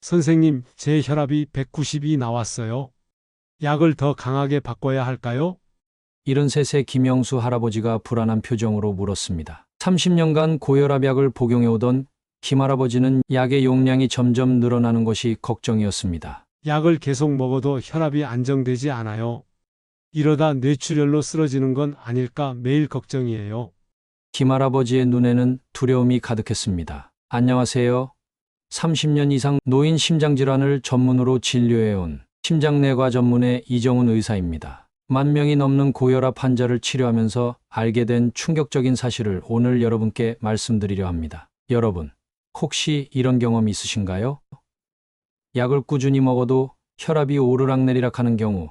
선생님, 제 혈압이 190이 나왔어요. 약을 더 강하게 바꿔야 할까요? 73세 김영수 할아버지가 불안한 표정으로 물었습니다. 30년간 고혈압약을 복용해오던 김할아버지는 약의 용량이 점점 늘어나는 것이 걱정이었습니다. 약을 계속 먹어도 혈압이 안정되지 않아요. 이러다 뇌출혈로 쓰러지는 건 아닐까 매일 걱정이에요. 김할아버지의 눈에는 두려움이 가득했습니다. 안녕하세요. 30년 이상 노인 심장질환을 전문으로 진료해온 심장내과 전문의 이정훈 의사입니다. 10,000명이 넘는 고혈압 환자를 치료하면서 알게 된 충격적인 사실을 오늘 여러분께 말씀드리려 합니다. 여러분, 혹시 이런 경험 있으신가요? 약을 꾸준히 먹어도 혈압이 오르락내리락 하는 경우,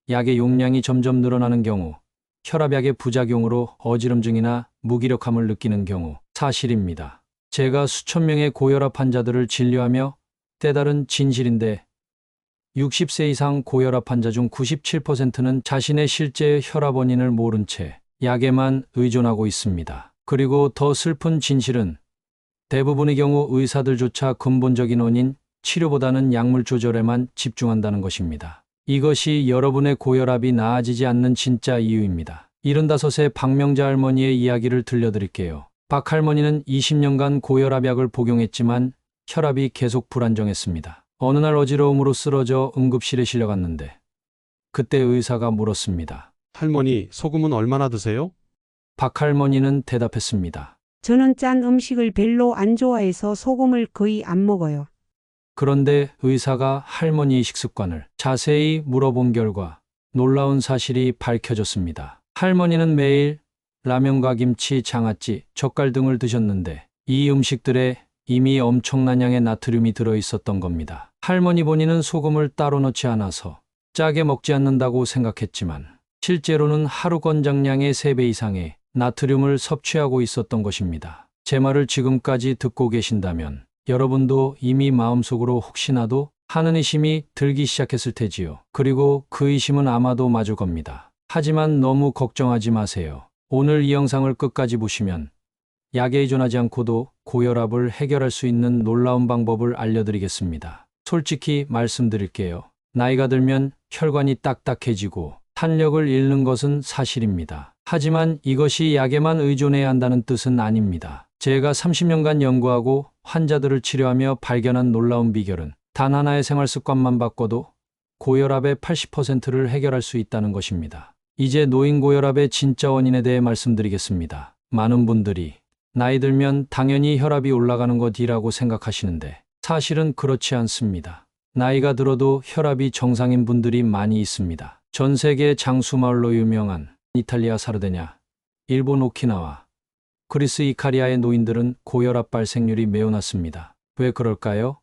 약의 용량이 점점 늘어나는 경우, 혈압약의 부작용으로 어지럼증이나 무기력함을 느끼는 경우 사실입니다. 제가 수천 명의 고혈압 환자들을 진료하며 때다른 진실인데 60세 이상 고혈압 환자 중 97%는 자신의 실제 혈압 원인을 모른 채 약에만 의존하고 있습니다. 그리고 더 슬픈 진실은 대부분의 경우 의사들조차 근본적인 원인, 치료보다는 약물 조절에만 집중한다는 것입니다. 이것이 여러분의 고혈압이 나아지지 않는 진짜 이유입니다. 75세 박명자 할머니의 이야기를 들려드릴게요. 박 할머니는 20년간 고혈압약을 복용했지만 혈압이 계속 불안정했습니다. 어느 날 어지러움으로 쓰러져 응급실에 실려갔는데 그때 의사가 물었습니다. 할머니, 소금은 얼마나 드세요? 박 할머니는 대답했습니다. 저는 짠 음식을 별로 안 좋아해서 소금을 거의 안 먹어요. 그런데 의사가 할머니의 식습관을 자세히 물어본 결과 놀라운 사실이 밝혀졌습니다. 할머니는 매일 라면과 김치, 장아찌, 젓갈 등을 드셨는데 이 음식들에 이미 엄청난 양의 나트륨이 들어있었던 겁니다. 할머니 본인은 소금을 따로 넣지 않아서 짜게 먹지 않는다고 생각했지만 실제로는 하루 권장량의 3배 이상의 나트륨을 섭취하고 있었던 것입니다. 제 말을 지금까지 듣고 계신다면 여러분도 이미 마음속으로 혹시나도 하는 의심이 들기 시작했을 테지요. 그리고 그 의심은 아마도 맞을 겁니다. 하지만 너무 걱정하지 마세요. 오늘 이 영상을 끝까지 보시면 약에 의존하지 않고도 고혈압을 해결할 수 있는 놀라운 방법을 알려드리겠습니다. 솔직히 말씀드릴게요. 나이가 들면 혈관이 딱딱해지고 탄력을 잃는 것은 사실입니다. 하지만 이것이 약에만 의존해야 한다는 뜻은 아닙니다. 제가 30년간 연구하고 환자들을 치료하며 발견한 놀라운 비결은 단 하나의 생활 습관만 바꿔도 고혈압의 80%를 해결할 수 있다는 것입니다. 이제 노인 고혈압의 진짜 원인에 대해 말씀드리겠습니다. 많은 분들이 나이 들면 당연히 혈압이 올라가는 것이라고 생각하시는데 사실은 그렇지 않습니다. 나이가 들어도 혈압이 정상인 분들이 많이 있습니다. 전 세계 장수마을로 유명한 이탈리아 사르데냐, 일본 오키나와, 그리스 이카리아의 노인들은 고혈압 발생률이 매우 낮습니다. 왜 그럴까요?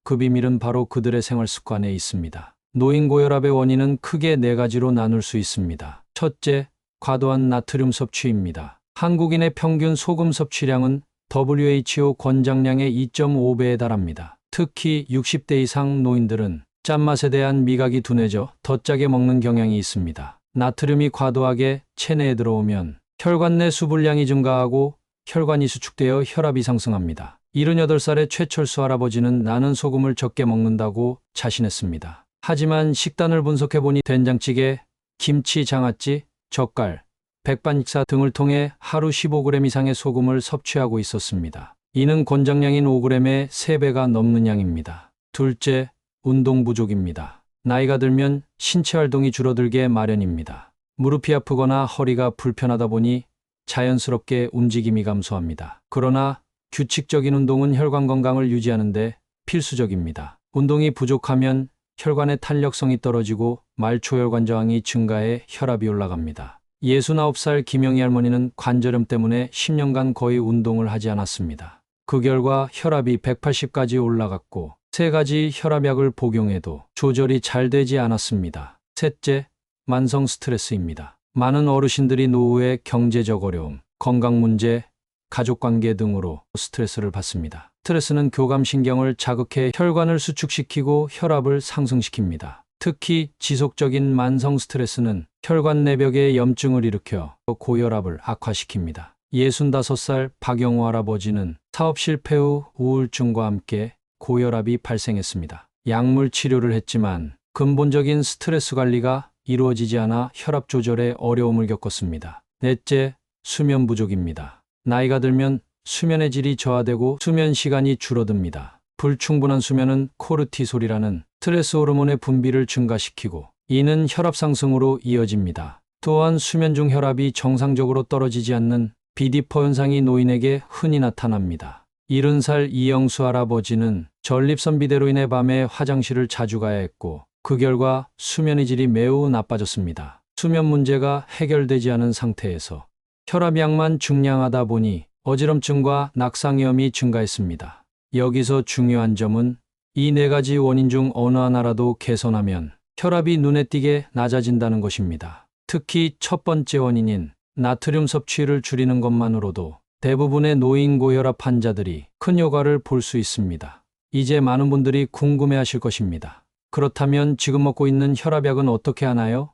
그 비밀은 바로 그들의 생활 습관에 있습니다. 노인 고혈압의 원인은 크게 4가지로 나눌 수 있습니다. 첫째, 과도한 나트륨 섭취입니다. 한국인의 평균 소금 섭취량은 WHO 권장량의 2.5배에 달합니다. 특히 60대 이상 노인들은 짠맛에 대한 미각이 둔해져 더 짜게 먹는 경향이 있습니다. 나트륨이 과도하게 체내에 들어오면 혈관 내 수분량이 증가하고 혈관이 수축되어 혈압이 상승합니다. 78살의 최철수 할아버지는 나는 소금을 적게 먹는다고 자신했습니다. 하지만 식단을 분석해보니 된장찌개, 김치, 장아찌, 젓갈, 백반 식사 등을 통해 하루 15g 이상의 소금을 섭취하고 있었습니다. 이는 권장량인 5g의 3배가 넘는 양입니다. 둘째, 운동 부족입니다. 나이가 들면 신체 활동이 줄어들게 마련입니다. 무릎이 아프거나 허리가 불편하다 보니 자연스럽게 움직임이 감소합니다. 그러나 규칙적인 운동은 혈관 건강을 유지하는 데 필수적입니다. 운동이 부족하면 혈관의 탄력성이 떨어지고 말초혈관 저항이 증가해 혈압이 올라갑니다. 69살 김영희 할머니는 관절염 때문에 10년간 거의 운동을 하지 않았습니다. 그 결과 혈압이 180까지 올라갔고 3가지 혈압약을 복용해도 조절이 잘 되지 않았습니다. 셋째, 만성 스트레스입니다. 많은 어르신들이 노후의 경제적 어려움, 건강 문제, 가족관계 등으로 스트레스를 받습니다. 스트레스는 교감신경을 자극해 혈관을 수축시키고 혈압을 상승시킵니다. 특히 지속적인 만성 스트레스는 혈관 내벽에 염증을 일으켜 고혈압을 악화시킵니다. 65살 박영호 할아버지는 사업 실패 후 우울증과 함께 고혈압이 발생했습니다. 약물 치료를 했지만 근본적인 스트레스 관리가 이루어지지 않아 혈압 조절에 어려움을 겪었습니다. 넷째, 수면 부족입니다. 나이가 들면 수면의 질이 저하되고 수면 시간이 줄어듭니다. 불충분한 수면은 코르티솔이라는 스트레스 호르몬의 분비를 증가시키고 이는 혈압 상승으로 이어집니다. 또한 수면 중 혈압이 정상적으로 떨어지지 않는 비디퍼 현상이 노인에게 흔히 나타납니다. 70살 이영수 할아버지는 전립선비대로 인해 밤에 화장실을 자주 가야 했고 그 결과 수면의 질이 매우 나빠졌습니다. 수면 문제가 해결되지 않은 상태에서 혈압약만 중량하다 보니 어지럼증과 낙상위험이 증가했습니다. 여기서 중요한 점은 이 네 가지 원인 중 어느 하나라도 개선하면 혈압이 눈에 띄게 낮아진다는 것입니다. 특히 첫 번째 원인인 나트륨 섭취를 줄이는 것만으로도 대부분의 노인 고혈압 환자들이 큰 효과를 볼 수 있습니다. 이제 많은 분들이 궁금해하실 것입니다. 그렇다면 지금 먹고 있는 혈압약은 어떻게 하나요?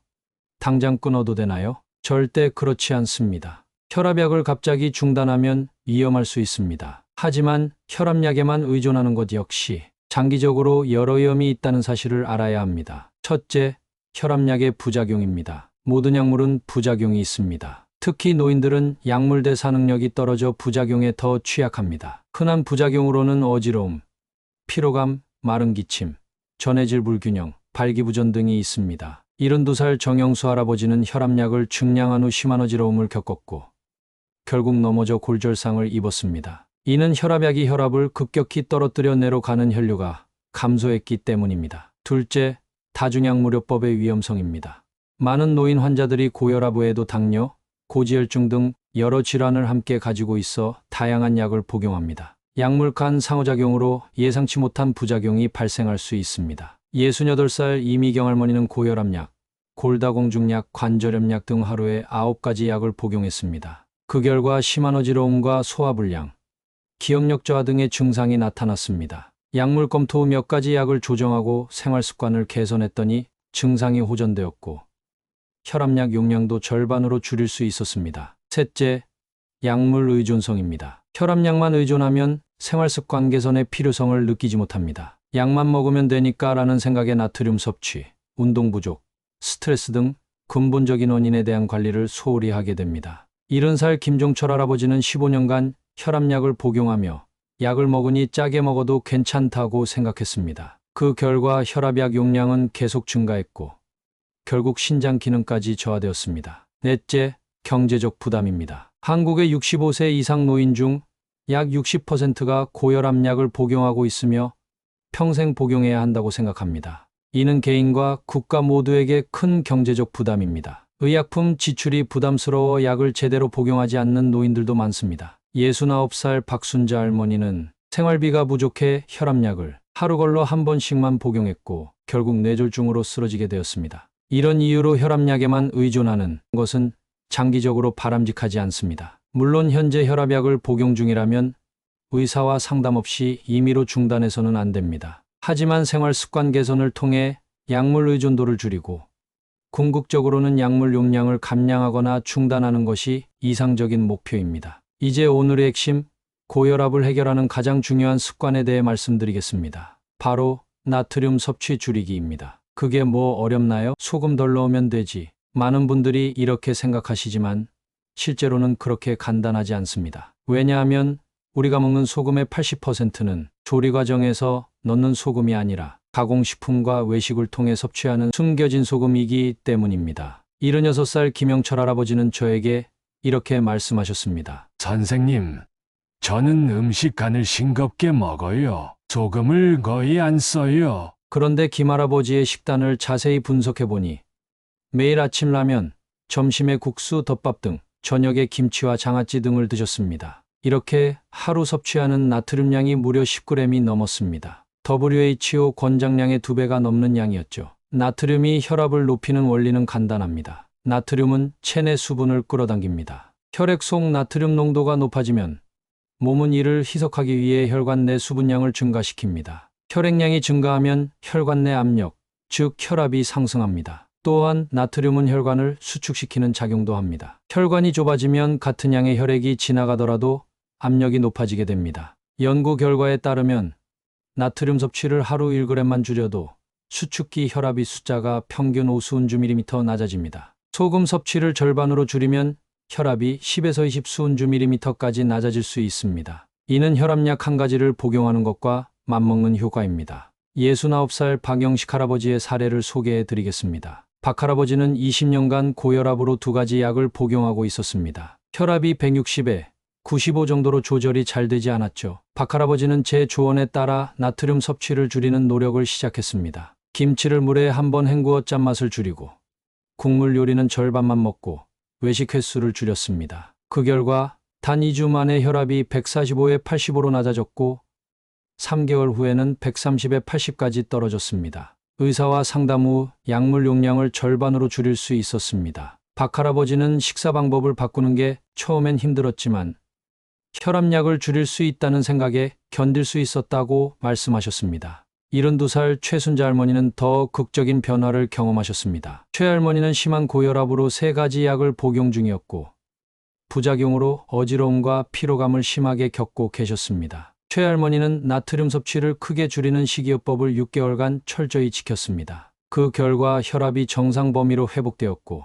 당장 끊어도 되나요? 절대 그렇지 않습니다. 혈압약을 갑자기 중단하면 위험할 수 있습니다. 하지만 혈압약에만 의존하는 것 역시 장기적으로 여러 위험이 있다는 사실을 알아야 합니다. 첫째, 혈압약의 부작용입니다. 모든 약물은 부작용이 있습니다. 특히 노인들은 약물 대사 능력이 떨어져 부작용에 더 취약합니다. 흔한 부작용으로는 어지러움, 피로감, 마른 기침, 전해질 불균형, 발기부전 등이 있습니다. 72살 정영수 할아버지는 혈압약을 중량한 후 심한 어지러움을 겪었고 결국 넘어져 골절상을 입었습니다. 이는 혈압약이 혈압을 급격히 떨어뜨려 뇌로 가는 혈류가 감소했기 때문입니다. 둘째, 다중약물요법의 위험성입니다. 많은 노인 환자들이 고혈압 외에도 당뇨, 고지혈증 등 여러 질환을 함께 가지고 있어 다양한 약을 복용합니다. 약물 간 상호작용으로 예상치 못한 부작용이 발생할 수 있습니다. 68살 이미경 할머니는 고혈압약, 골다공증약, 관절염약 등 하루에 9가지 약을 복용했습니다. 그 결과 심한 어지러움과 소화불량, 기억력 저하 등의 증상이 나타났습니다. 약물 검토 후 몇 가지 약을 조정하고 생활습관을 개선했더니 증상이 호전되었고 혈압약 용량도 절반으로 줄일 수 있었습니다. 셋째, 약물 의존성입니다. 혈압약만 의존하면 생활습관 개선의 필요성을 느끼지 못합니다. 약만 먹으면 되니까 라는 생각에 나트륨 섭취, 운동 부족, 스트레스 등 근본적인 원인에 대한 관리를 소홀히 하게 됩니다. 70살 김종철 할아버지는 15년간 혈압약을 복용하며 약을 먹으니 짜게 먹어도 괜찮다고 생각했습니다. 그 결과 혈압약 용량은 계속 증가했고 결국 신장 기능까지 저하되었습니다. 넷째, 경제적 부담입니다. 한국의 65세 이상 노인 중 약 60%가 고혈압약을 복용하고 있으며 평생 복용해야 한다고 생각합니다. 이는 개인과 국가 모두에게 큰 경제적 부담입니다. 의약품 지출이 부담스러워 약을 제대로 복용하지 않는 노인들도 많습니다. 69살 박순자 할머니는 생활비가 부족해 혈압약을 하루 걸러 한 번씩만 복용했고 결국 뇌졸중으로 쓰러지게 되었습니다. 이런 이유로 혈압약에만 의존하는 것은 장기적으로 바람직하지 않습니다. 물론 현재 혈압약을 복용 중이라면 의사와 상담 없이 임의로 중단해서는 안 됩니다. 하지만 생활 습관 개선을 통해 약물 의존도를 줄이고 궁극적으로는 약물 용량을 감량하거나 중단하는 것이 이상적인 목표입니다. 이제 오늘의 핵심, 고혈압을 해결하는 가장 중요한 습관에 대해 말씀드리겠습니다. 바로 나트륨 섭취 줄이기입니다. 그게 뭐 어렵나요? 소금 덜 넣으면 되지. 많은 분들이 이렇게 생각하시지만 실제로는 그렇게 간단하지 않습니다. 왜냐하면 우리가 먹는 소금의 80%는 조리 과정에서 넣는 소금이 아니라 가공식품과 외식을 통해 섭취하는 숨겨진 소금이기 때문입니다. 76살 김영철 할아버지는 저에게 이렇게 말씀하셨습니다. 선생님, 저는 음식 간을 싱겁게 먹어요. 소금을 거의 안 써요. 그런데 김할아버지의 식단을 자세히 분석해보니 매일 아침 라면, 점심에 국수, 덮밥 등 저녁에 김치와 장아찌 등을 드셨습니다. 이렇게 하루 섭취하는 나트륨량이 무려 10g이 넘었습니다. WHO 권장량의 2배가 넘는 양이었죠. 나트륨이 혈압을 높이는 원리는 간단합니다. 나트륨은 체내 수분을 끌어당깁니다. 혈액 속 나트륨 농도가 높아지면 몸은 이를 희석하기 위해 혈관 내 수분량을 증가시킵니다. 혈액량이 증가하면 혈관 내 압력, 즉 혈압이 상승합니다. 또한 나트륨은 혈관을 수축시키는 작용도 합니다. 혈관이 좁아지면 같은 양의 혈액이 지나가더라도 압력이 높아지게 됩니다. 연구 결과에 따르면 나트륨 섭취를 하루 1g만 줄여도 수축기 혈압이 숫자가 평균 5수운주/ml 낮아집니다. 소금 섭취를 절반으로 줄이면 혈압이 10에서 20수운주/ml까지 낮아질 수 있습니다. 이는 혈압약 한 가지를 복용하는 것과 맞먹는 효과입니다. 69살 박영식 할아버지의 사례를 소개해 드리겠습니다. 박 할아버지는 20년간 고혈압으로 두 가지 약을 복용하고 있었습니다. 혈압이 160에 95 정도로 조절이 잘 되지 않았죠. 박 할아버지는 제 조언에 따라 나트륨 섭취를 줄이는 노력을 시작했습니다. 김치를 물에 한번 헹구어 짠맛을 줄이고 국물 요리는 절반만 먹고 외식 횟수를 줄였습니다. 그 결과 단 2주 만에 혈압이 145에 85로 낮아졌고 3개월 후에는 130에 80까지 떨어졌습니다. 의사와 상담 후 약물 용량을 절반으로 줄일 수 있었습니다. 박 할아버지는 식사 방법을 바꾸는 게 처음엔 힘들었지만 혈압약을 줄일 수 있다는 생각에 견딜 수 있었다고 말씀하셨습니다. 72살 최순자 할머니는 더 극적인 변화를 경험하셨습니다. 최 할머니는 심한 고혈압으로 3가지 약을 복용 중이었고 부작용으로 어지러움과 피로감을 심하게 겪고 계셨습니다. 최 할머니는 나트륨 섭취를 크게 줄이는 식이요법을 6개월간 철저히 지켰습니다. 그 결과 혈압이 정상 범위로 회복되었고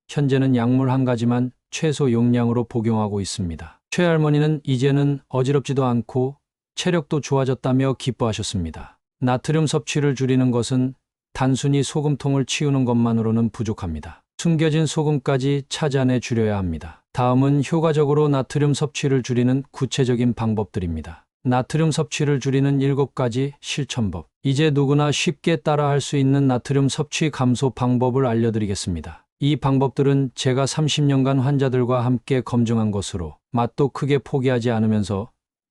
현재는 약물 한 가지만 최소 용량으로 복용하고 있습니다. 최 할머니는 이제는 어지럽지도 않고 체력도 좋아졌다며 기뻐하셨습니다. 나트륨 섭취를 줄이는 것은 단순히 소금통을 치우는 것만으로는 부족합니다. 숨겨진 소금까지 찾아내 줄여야 합니다. 다음은 효과적으로 나트륨 섭취를 줄이는 구체적인 방법들입니다. 나트륨 섭취를 줄이는 7가지 실천법. 이제 누구나 쉽게 따라할 수 있는 나트륨 섭취 감소 방법을 알려드리겠습니다. 이 방법들은 제가 30년간 환자들과 함께 검증한 것으로 맛도 크게 포기하지 않으면서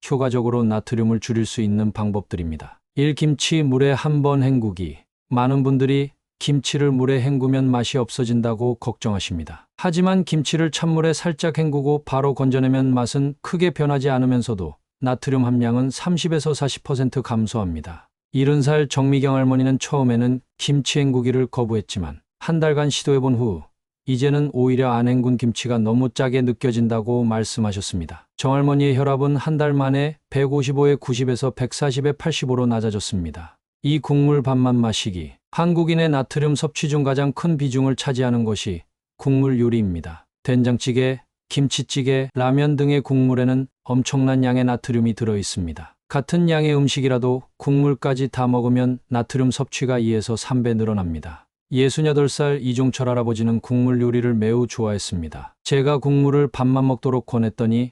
효과적으로 나트륨을 줄일 수 있는 방법들입니다. 1. 김치 물에 한번 헹구기. 많은 분들이 김치를 물에 헹구면 맛이 없어진다고 걱정하십니다. 하지만 김치를 찬물에 살짝 헹구고 바로 건져내면 맛은 크게 변하지 않으면서도 나트륨 함량은 30에서 40% 감소합니다. 70살 정미경 할머니는 처음에는 김치 헹구기를 거부했지만 한 달간 시도해본 후 이제는 오히려 안 헹군 김치가 너무 짜게 느껴진다고 말씀하셨습니다. 정할머니의 혈압은 한 달 만에 155에 90에서 140에 85로 낮아졌습니다. 이 국물 밥만 마시기. 한국인의 나트륨 섭취 중 가장 큰 비중을 차지하는 것이 국물 요리입니다. 된장찌개, 김치찌개, 라면 등의 국물에는 엄청난 양의 나트륨이 들어 있습니다. 같은 양의 음식이라도 국물까지 다 먹으면 나트륨 섭취가 2에서 3배 늘어납니다. 68살 이종철 할아버지는 국물 요리를 매우 좋아했습니다. 제가 국물을 밥만 먹도록 권했더니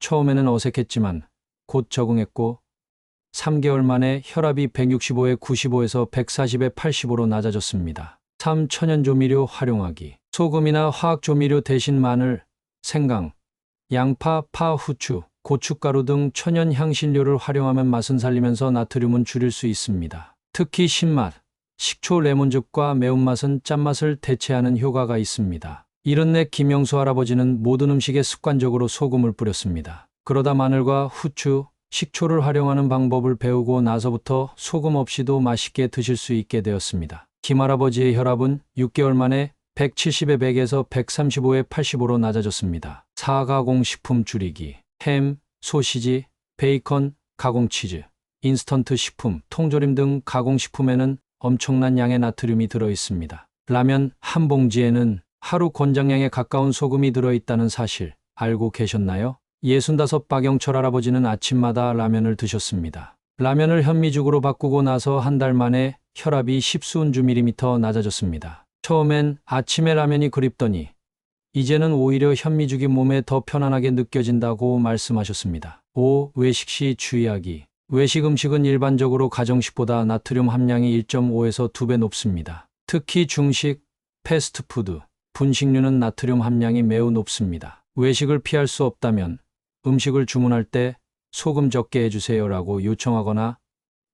처음에는 어색했지만 곧 적응했고 3개월 만에 혈압이 165에 95에서 140에 85로 낮아졌습니다. 3. 천연조미료 활용하기. 소금이나 화학조미료 대신 마늘, 생강, 양파, 파, 후추, 고춧가루 등 천연 향신료를 활용하면 맛은 살리면서 나트륨은 줄일 수 있습니다. 특히 신맛, 식초, 레몬즙과 매운맛은 짠맛을 대체하는 효과가 있습니다. 74 김영수 할아버지는 모든 음식에 습관적으로 소금을 뿌렸습니다. 그러다 마늘과 후추, 식초를 활용하는 방법을 배우고 나서부터 소금 없이도 맛있게 드실 수 있게 되었습니다. 김 할아버지의 혈압은 6개월 만에 170에 100에서 135에 85로 낮아졌습니다. 4. 가공식품 줄이기. 햄, 소시지, 베이컨, 가공치즈, 인스턴트 식품, 통조림 등 가공식품에는 엄청난 양의 나트륨이 들어 있습니다. 라면 한 봉지에는 하루 권장량에 가까운 소금이 들어있다는 사실 알고 계셨나요? 65 박영철 할아버지는 아침마다 라면을 드셨습니다. 라면을 현미죽으로 바꾸고 나서 한 달 만에 혈압이 10수운주/ml 낮아졌습니다. 처음엔 아침에 라면이 그립더니 이제는 오히려 현미죽이 몸에 더 편안하게 느껴진다고 말씀하셨습니다. 5. 외식 시 주의하기. 외식 음식은 일반적으로 가정식보다 나트륨 함량이 1.5에서 2배 높습니다. 특히 중식, 패스트푸드, 분식류는 나트륨 함량이 매우 높습니다. 외식을 피할 수 없다면 음식을 주문할 때 소금 적게 해주세요라고 요청하거나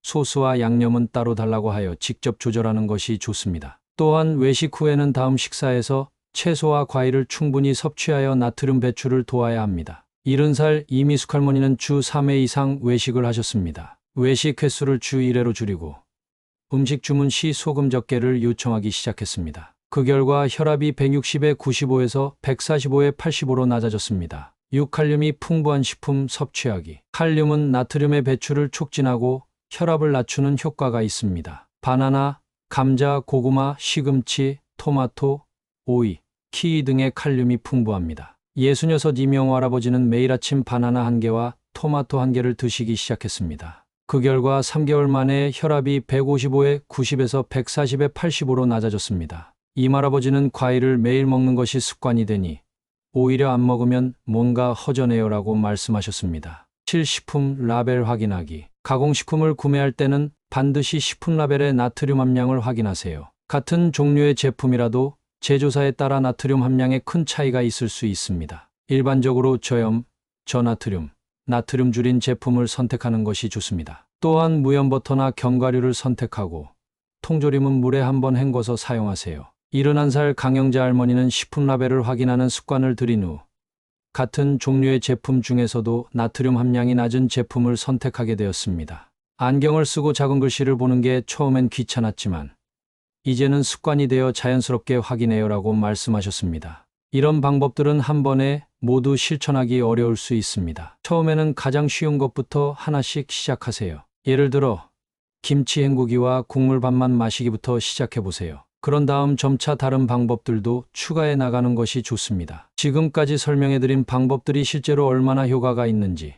소스와 양념은 따로 달라고 하여 직접 조절하는 것이 좋습니다. 또한 외식 후에는 다음 식사에서 채소와 과일을 충분히 섭취하여 나트륨 배출을 도와야 합니다. 70살 이미숙 할머니는 주 3회 이상 외식을 하셨습니다. 외식 횟수를 주 1회로 줄이고 음식 주문 시 소금 적게를 요청하기 시작했습니다. 그 결과 혈압이 160에 95에서 145에 85로 낮아졌습니다. 6. 칼륨이 풍부한 식품 섭취하기. 칼륨은 나트륨의 배출을 촉진하고 혈압을 낮추는 효과가 있습니다. 바나나, 감자, 고구마, 시금치, 토마토, 오이, 키위 등의 칼륨이 풍부합니다. 66 이명호 할아버지는 매일 아침 바나나 1개와 토마토 1개를 드시기 시작했습니다. 그 결과 3개월 만에 혈압이 155에 90에서 140에 85로 낮아졌습니다. 이 할아버지는 과일을 매일 먹는 것이 습관이 되니 오히려 안 먹으면 뭔가 허전해요라고 말씀하셨습니다. 실식품 라벨 확인하기. 가공식품을 구매할 때는 반드시 식품 라벨의 나트륨 함량을 확인하세요. 같은 종류의 제품이라도 제조사에 따라 나트륨 함량에 큰 차이가 있을 수 있습니다. 일반적으로 저염, 저나트륨, 나트륨 줄인 제품을 선택하는 것이 좋습니다. 또한 무염버터나 견과류를 선택하고 통조림은 물에 한번 헹궈서 사용하세요. 71살 강영자 할머니는 식품 라벨을 확인하는 습관을 들인 후 같은 종류의 제품 중에서도 나트륨 함량이 낮은 제품을 선택하게 되었습니다. 안경을 쓰고 작은 글씨를 보는 게 처음엔 귀찮았지만 이제는 습관이 되어 자연스럽게 확인해요라고 말씀하셨습니다. 이런 방법들은 한 번에 모두 실천하기 어려울 수 있습니다. 처음에는 가장 쉬운 것부터 하나씩 시작하세요. 예를 들어 김치 헹구기와 국물 반만 마시기부터 시작해 보세요. 그런 다음 점차 다른 방법들도 추가해 나가는 것이 좋습니다. 지금까지 설명해드린 방법들이 실제로 얼마나 효과가 있는지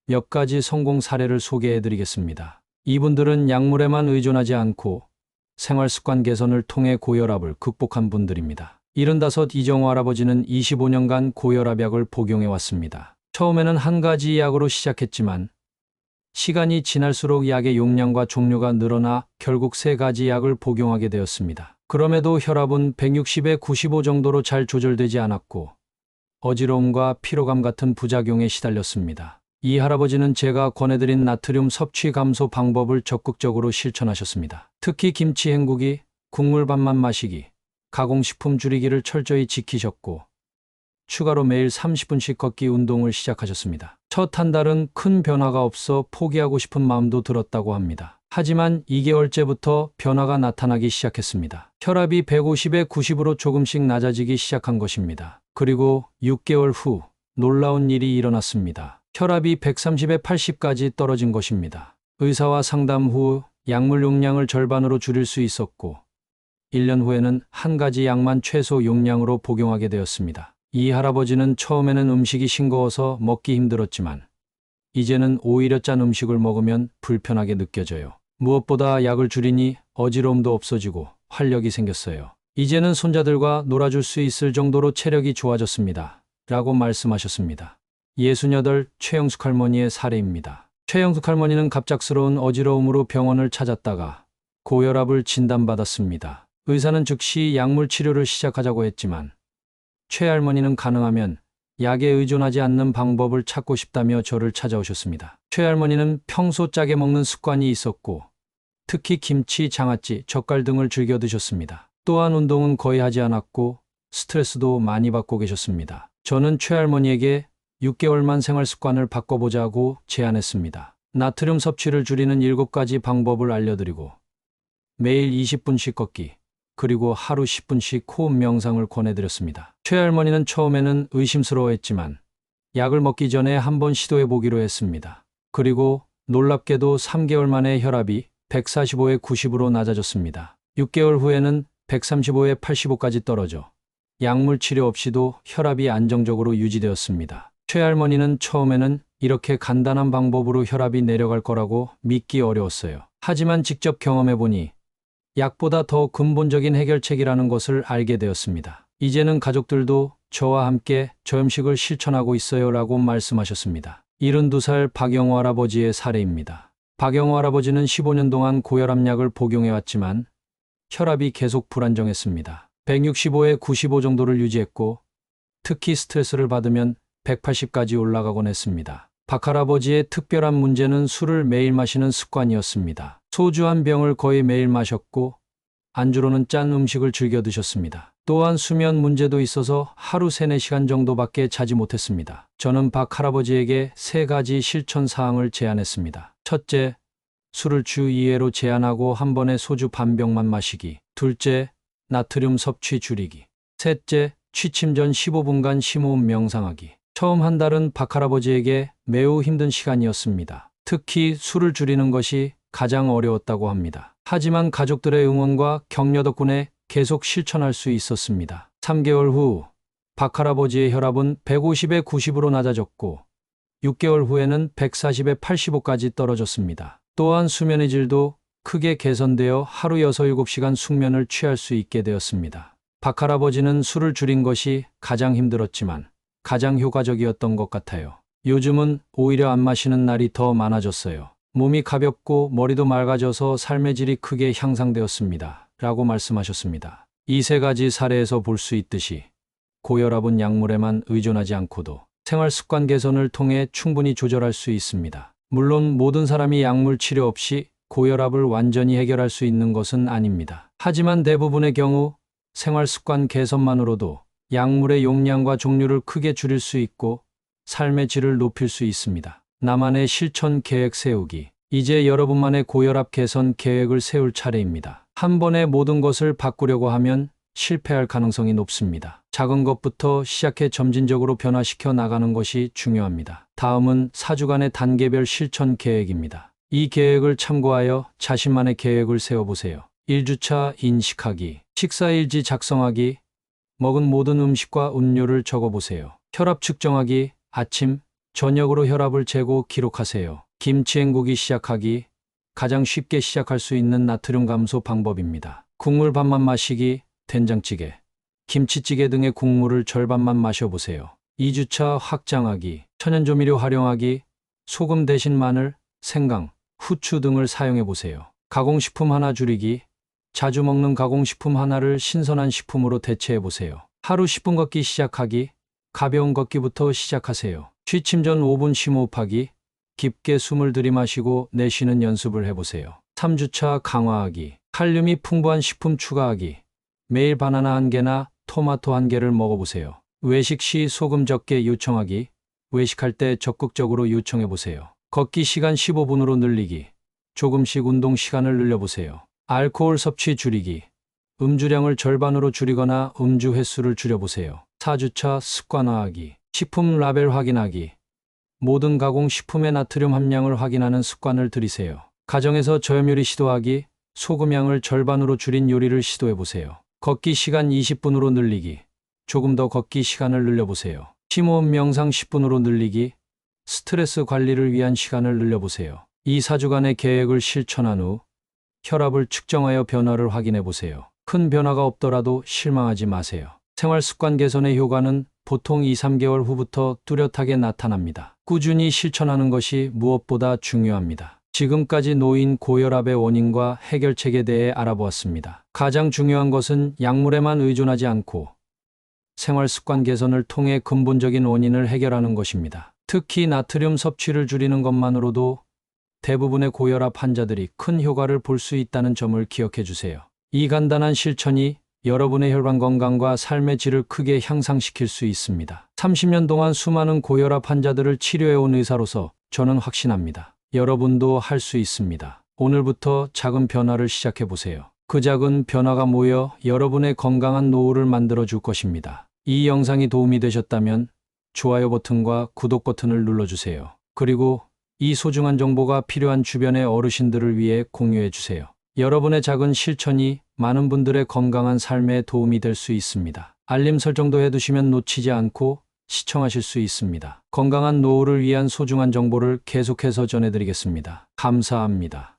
몇 가지 성공 사례를 소개해드리겠습니다. 이분들은 약물에만 의존하지 않고 생활습관 개선을 통해 고혈압을 극복한 분들입니다. 75 이정호 할아버지는 25년간 고혈압약을 복용해왔습니다. 처음에는 한 가지 약으로 시작했지만 시간이 지날수록 약의 용량과 종류가 늘어나 결국 3가지 약을 복용하게 되었습니다. 그럼에도 혈압은 160에 95 정도로 잘 조절되지 않았고 어지러움과 피로감 같은 부작용에 시달렸습니다. 이 할아버지는 제가 권해드린 나트륨 섭취 감소 방법을 적극적으로 실천하셨습니다. 특히 김치 헹구기, 국물 반만 마시기, 가공식품 줄이기를 철저히 지키셨고 추가로 매일 30분씩 걷기 운동을 시작하셨습니다. 첫 한 달은 큰 변화가 없어 포기하고 싶은 마음도 들었다고 합니다. 하지만 2개월째부터 변화가 나타나기 시작했습니다. 혈압이 150에 90으로 조금씩 낮아지기 시작한 것입니다. 그리고 6개월 후 놀라운 일이 일어났습니다. 혈압이 130에 80까지 떨어진 것입니다. 의사와 상담 후 약물 용량을 절반으로 줄일 수 있었고 1년 후에는 한 가지 약만 최소 용량으로 복용하게 되었습니다. 이 할아버지는 처음에는 음식이 싱거워서 먹기 힘들었지만 이제는 오히려 짠 음식을 먹으면 불편하게 느껴져요. 무엇보다 약을 줄이니 어지러움도 없어지고 활력이 생겼어요. 이제는 손자들과 놀아줄 수 있을 정도로 체력이 좋아졌습니다. 라고 말씀하셨습니다. 68 최영숙 할머니의 사례입니다. 최영숙 할머니는 갑작스러운 어지러움으로 병원을 찾았다가 고혈압을 진단받았습니다. 의사는 즉시 약물 치료를 시작하자고 했지만 최 할머니는 가능하면 약에 의존하지 않는 방법을 찾고 싶다며 저를 찾아오셨습니다. 최 할머니는 평소 짜게 먹는 습관이 있었고 특히 김치, 장아찌, 젓갈 등을 즐겨 드셨습니다. 또한 운동은 거의 하지 않았고 스트레스도 많이 받고 계셨습니다. 저는 최 할머니에게 6개월만 생활 습관을 바꿔보자고 제안했습니다. 나트륨 섭취를 줄이는 7가지 방법을 알려드리고 매일 20분씩 걷기, 그리고 하루 10분씩 호흡 명상을 권해드렸습니다. 최 할머니는 처음에는 의심스러워했지만 약을 먹기 전에 한번 시도해 보기로 했습니다. 그리고 놀랍게도 3개월 만에 혈압이 145에 90으로 낮아졌습니다. 6개월 후에는 135에 85까지 떨어져 약물 치료 없이도 혈압이 안정적으로 유지되었습니다. 최 할머니는 처음에는 이렇게 간단한 방법으로 혈압이 내려갈 거라고 믿기 어려웠어요. 하지만 직접 경험해 보니 약보다 더 근본적인 해결책이라는 것을 알게 되었습니다. 이제는 가족들도 저와 함께 저염식을 실천하고 있어요 라고 말씀하셨습니다. 72살 박영호 할아버지의 사례입니다. 박영호 할아버지는 15년 동안 고혈압약을 복용해왔지만 혈압이 계속 불안정했습니다. 165에 95 정도를 유지했고 특히 스트레스를 받으면 180까지 올라가곤 했습니다. 박 할아버지의 특별한 문제는 술을 매일 마시는 습관이었습니다. 소주 한 병을 거의 매일 마셨고 안주로는 짠 음식을 즐겨 드셨습니다. 또한 수면 문제도 있어서 하루 3-4시간 정도밖에 자지 못했습니다. 저는 박 할아버지에게 3가지 실천 사항을 제안했습니다. 첫째, 술을 주 2회로 제한하고 한 번에 소주 반 병만 마시기. 둘째, 나트륨 섭취 줄이기. 셋째, 취침 전 15분간 심호흡 명상하기. 처음 한 달은 박 할아버지에게 매우 힘든 시간이었습니다. 특히 술을 줄이는 것이 가장 어려웠다고 합니다. 하지만 가족들의 응원과 격려 덕분에 계속 실천할 수 있었습니다. 3개월 후 박할아버지의 혈압은 150에 90으로 낮아졌고 6개월 후에는 140에 85까지 떨어졌습니다. 또한 수면의 질도 크게 개선되어 하루 6, 7시간 숙면을 취할 수 있게 되었습니다. 박할아버지는 술을 줄인 것이 가장 힘들었지만 가장 효과적이었던 것 같아요. 요즘은 오히려 안 마시는 날이 더 많아졌어요. 몸이 가볍고 머리도 맑아져서 삶의 질이 크게 향상되었습니다. 라고 말씀하셨습니다. 이 3가지 사례에서 볼 수 있듯이 고혈압은 약물에만 의존하지 않고도 생활 습관 개선을 통해 충분히 조절할 수 있습니다. 물론 모든 사람이 약물 치료 없이 고혈압을 완전히 해결할 수 있는 것은 아닙니다. 하지만 대부분의 경우 생활 습관 개선만으로도 약물의 용량과 종류를 크게 줄일 수 있고 삶의 질을 높일 수 있습니다. 나만의 실천 계획 세우기. 이제 여러분만의 고혈압 개선 계획을 세울 차례입니다. 한 번에 모든 것을 바꾸려고 하면 실패할 가능성이 높습니다. 작은 것부터 시작해 점진적으로 변화시켜 나가는 것이 중요합니다. 다음은 4주간의 단계별 실천 계획입니다. 이 계획을 참고하여 자신만의 계획을 세워보세요. 1주차 인식하기, 식사일지 작성하기, 먹은 모든 음식과 음료를 적어보세요. 혈압 측정하기, 아침, 저녁으로 혈압을 재고 기록하세요. 김치 헹구기 시작하기, 가장 쉽게 시작할 수 있는 나트륨 감소 방법입니다. 국물 반만 마시기, 된장찌개, 김치찌개 등의 국물을 절반만 마셔보세요. 2주차 확장하기, 천연조미료 활용하기, 소금 대신 마늘, 생강, 후추 등을 사용해보세요. 가공식품 하나 줄이기, 자주 먹는 가공식품 하나를 신선한 식품으로 대체해보세요. 하루 10분 걷기 시작하기, 가벼운 걷기부터 시작하세요. 취침 전 5분 심호흡하기, 깊게 숨을 들이마시고 내쉬는 연습을 해보세요. 3주차 강화하기, 칼륨이 풍부한 식품 추가하기, 매일 바나나 1개나 토마토 1개를 먹어보세요. 외식 시 소금 적게 요청하기, 외식할 때 적극적으로 요청해보세요. 걷기 시간 15분으로 늘리기, 조금씩 운동 시간을 늘려보세요. 알코올 섭취 줄이기, 음주량을 절반으로 줄이거나 음주 횟수를 줄여보세요. 4주차 습관화하기, 식품 라벨 확인하기, 모든 가공식품의 나트륨 함량을 확인하는 습관을 들이세요. 가정에서 저염 요리 시도하기, 소금량을 절반으로 줄인 요리를 시도해보세요. 걷기 시간 20분으로 늘리기, 조금 더 걷기 시간을 늘려보세요. 심호흡 명상 10분으로 늘리기, 스트레스 관리를 위한 시간을 늘려보세요. 이 4주간의 계획을 실천한 후 혈압을 측정하여 변화를 확인해보세요. 큰 변화가 없더라도 실망하지 마세요. 생활 습관 개선의 효과는 보통 2, 3개월 후부터 뚜렷하게 나타납니다. 꾸준히 실천하는 것이 무엇보다 중요합니다. 지금까지 놓인 고혈압의 원인과 해결책에 대해 알아보았습니다. 가장 중요한 것은 약물에만 의존하지 않고 생활 습관 개선을 통해 근본적인 원인을 해결하는 것입니다. 특히 나트륨 섭취를 줄이는 것만으로도 대부분의 고혈압 환자들이 큰 효과를 볼 수 있다는 점을 기억해 주세요. 이 간단한 실천이 여러분의 혈관 건강과 삶의 질을 크게 향상시킬 수 있습니다. 30년 동안 수많은 고혈압 환자들을 치료해온 의사로서 저는 확신합니다. 여러분도 할 수 있습니다. 오늘부터 작은 변화를 시작해 보세요. 그 작은 변화가 모여 여러분의 건강한 노후를 만들어 줄 것입니다. 이 영상이 도움이 되셨다면 좋아요 버튼과 구독 버튼을 눌러주세요. 그리고 이 소중한 정보가 필요한 주변의 어르신들을 위해 공유해 주세요. 여러분의 작은 실천이 많은 분들의 건강한 삶에 도움이 될 수 있습니다. 알림 설정도 해두시면 놓치지 않고 시청하실 수 있습니다. 건강한 노후를 위한 소중한 정보를 계속해서 전해드리겠습니다. 감사합니다.